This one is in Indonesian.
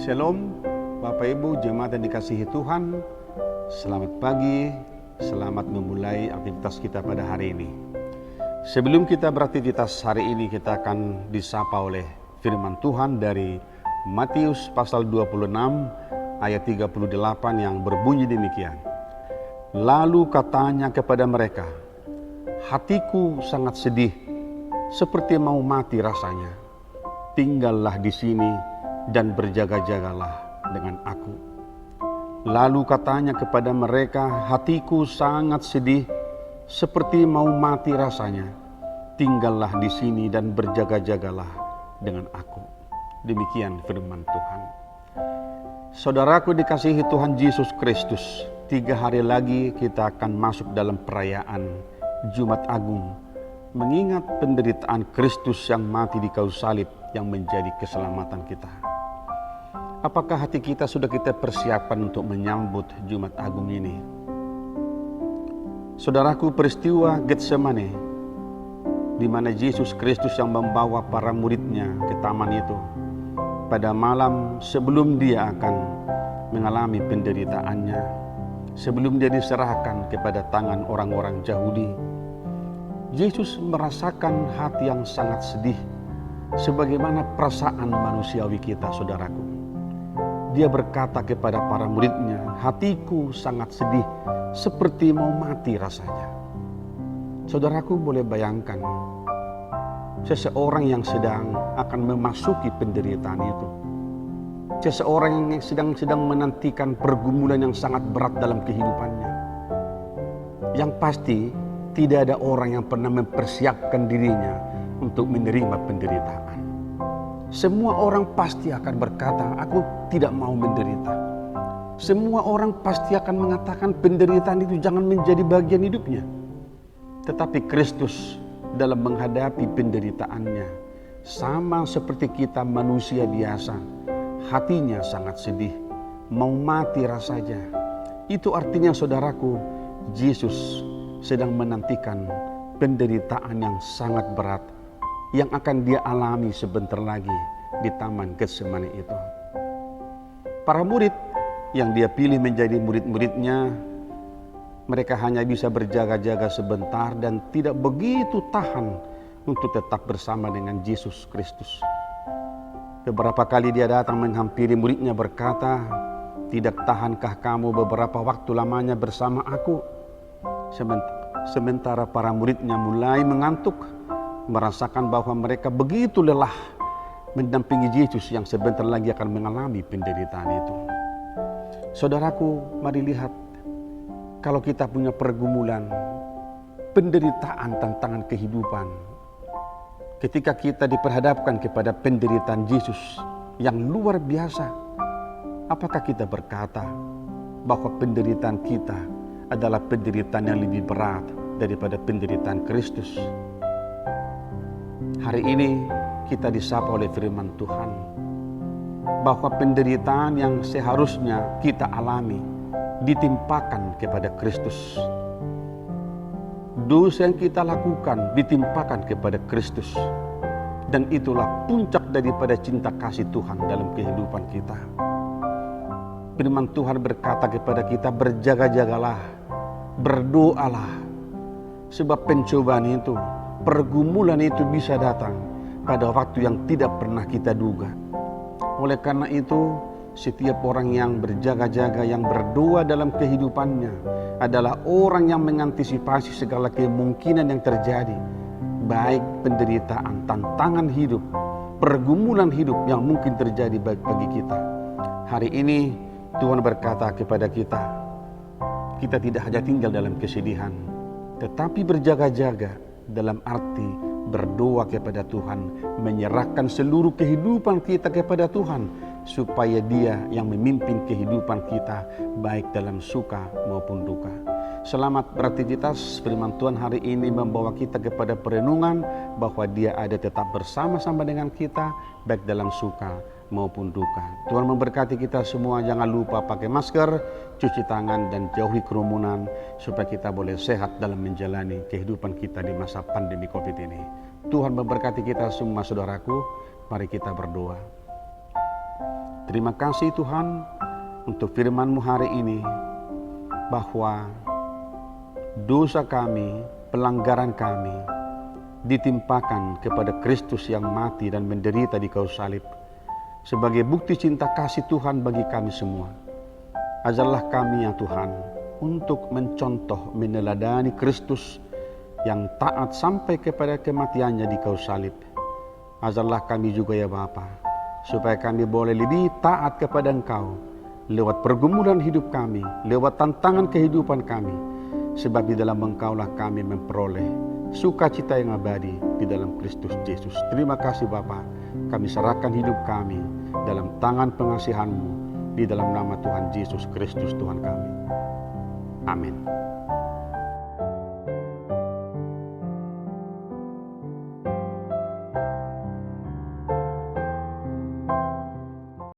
Shalom, Bapak Ibu jemaat yang dikasihi Tuhan. Selamat pagi, selamat memulai aktivitas kita pada hari ini. Sebelum kita beraktivitas hari ini, kita akan disapa oleh firman Tuhan dari Matius pasal 26 ayat 38 yang berbunyi demikian. Lalu katanya kepada mereka, hatiku sangat sedih, seperti mau mati rasanya. Tinggallah di sini dan berjaga-jagalah dengan aku. Lalu katanya kepada mereka, hatiku sangat sedih, seperti mau mati rasanya. Tinggallah di sini dan berjaga-jagalah dengan aku. Demikian firman Tuhan. Saudaraku dikasihi Tuhan Yesus Kristus, 3 hari lagi kita akan masuk dalam perayaan Jumat Agung, mengingat penderitaan Kristus yang mati di kayu salib yang menjadi keselamatan kita. Apakah hati kita sudah kita persiapkan untuk menyambut Jumat Agung ini? Saudaraku, peristiwa Getsemane, di mana Yesus Kristus yang membawa para muridnya ke taman itu, pada malam sebelum dia akan mengalami penderitaannya, sebelum dia diserahkan kepada tangan orang-orang Yahudi, Yesus merasakan hati yang sangat sedih, sebagaimana perasaan manusiawi kita, saudaraku. Dia berkata kepada para muridnya, hatiku sangat sedih, seperti mau mati rasanya. Saudaraku boleh bayangkan, seseorang yang sedang akan memasuki penderitaan itu. Seseorang yang sedang menantikan pergumulan yang sangat berat dalam kehidupannya. Yang pasti, tidak ada orang yang pernah mempersiapkan dirinya untuk menerima penderitaan. Semua orang pasti akan berkata, aku tidak mau menderita. Semua orang pasti akan mengatakan penderitaan itu jangan menjadi bagian hidupnya. Tetapi Kristus dalam menghadapi penderitaannya, sama seperti kita manusia biasa, hatinya sangat sedih, mau mati rasanya. Itu artinya, saudaraku, Yesus sedang menantikan penderitaan yang sangat berat yang akan dia alami sebentar lagi di taman Getsemane itu. Para murid yang dia pilih menjadi murid-muridnya, mereka hanya bisa berjaga-jaga sebentar dan tidak begitu tahan untuk tetap bersama dengan Yesus Kristus. Beberapa kali dia datang menghampiri muridnya berkata, tidak tahankah kamu beberapa waktu lamanya bersama aku? Sementara para muridnya mulai mengantuk, merasakan bahwa mereka begitu lelah mendampingi Yesus yang sebentar lagi akan mengalami penderitaan itu. Saudaraku, mari lihat, kalau kita punya pergumulan, penderitaan, tantangan kehidupan, ketika kita diperhadapkan kepada penderitaan Yesus yang luar biasa, apakah kita berkata bahwa penderitaan kita adalah penderitaan yang lebih berat daripada penderitaan Kristus? Hari ini kita disapa oleh firman Tuhan bahwa penderitaan yang seharusnya kita alami ditimpakan kepada Kristus. Dosa yang kita lakukan ditimpakan kepada Kristus. Dan itulah puncak daripada cinta kasih Tuhan dalam kehidupan kita. Firman Tuhan berkata kepada kita, berjaga-jagalah, berdoalah, sebab pencobaan itu, pergumulan itu bisa datang pada waktu yang tidak pernah kita duga. Oleh karena itu, setiap orang yang berjaga-jaga, yang berdoa dalam kehidupannya adalah orang yang mengantisipasi segala kemungkinan yang terjadi, baik penderitaan, tantangan hidup, pergumulan hidup yang mungkin terjadi bagi kita. Hari ini Tuhan berkata kepada kita, kita tidak hanya tinggal dalam kesedihan, tetapi berjaga-jaga dalam arti berdoa kepada Tuhan, menyerahkan seluruh kehidupan kita kepada Tuhan, supaya Dia yang memimpin kehidupan kita, baik dalam suka maupun duka. Selamat beraktivitas. Firman Tuhan hari ini membawa kita kepada perenungan bahwa Dia ada tetap bersama-sama dengan kita, baik dalam suka maupun duka. Tuhan memberkati kita semua. Jangan lupa pakai masker, cuci tangan, dan jauhi kerumunan, supaya kita boleh sehat dalam menjalani kehidupan kita di masa pandemi COVID ini. Tuhan memberkati kita semua, saudaraku. Mari kita berdoa. Terima kasih Tuhan untuk firman-Mu hari ini, bahwa dosa kami, pelanggaran kami ditimpakan kepada Kristus yang mati dan menderita di kayu salib sebagai bukti cinta kasih Tuhan bagi kami semua. Ajarlah kami ya Tuhan untuk mencontoh, meneladani Kristus yang taat sampai kepada kematiannya di kayu salib. Ajarlah kami juga ya Bapa, supaya kami boleh lebih taat kepada Engkau lewat pergumulan hidup kami, lewat tantangan kehidupan kami, sebab di dalam Engkaulah kami memperoleh sukacita yang abadi di dalam Kristus Yesus. Terima kasih Bapa, kami serahkan hidup kami dalam tangan pengasihan-Mu, di dalam nama Tuhan Yesus Kristus Tuhan kami. Amin.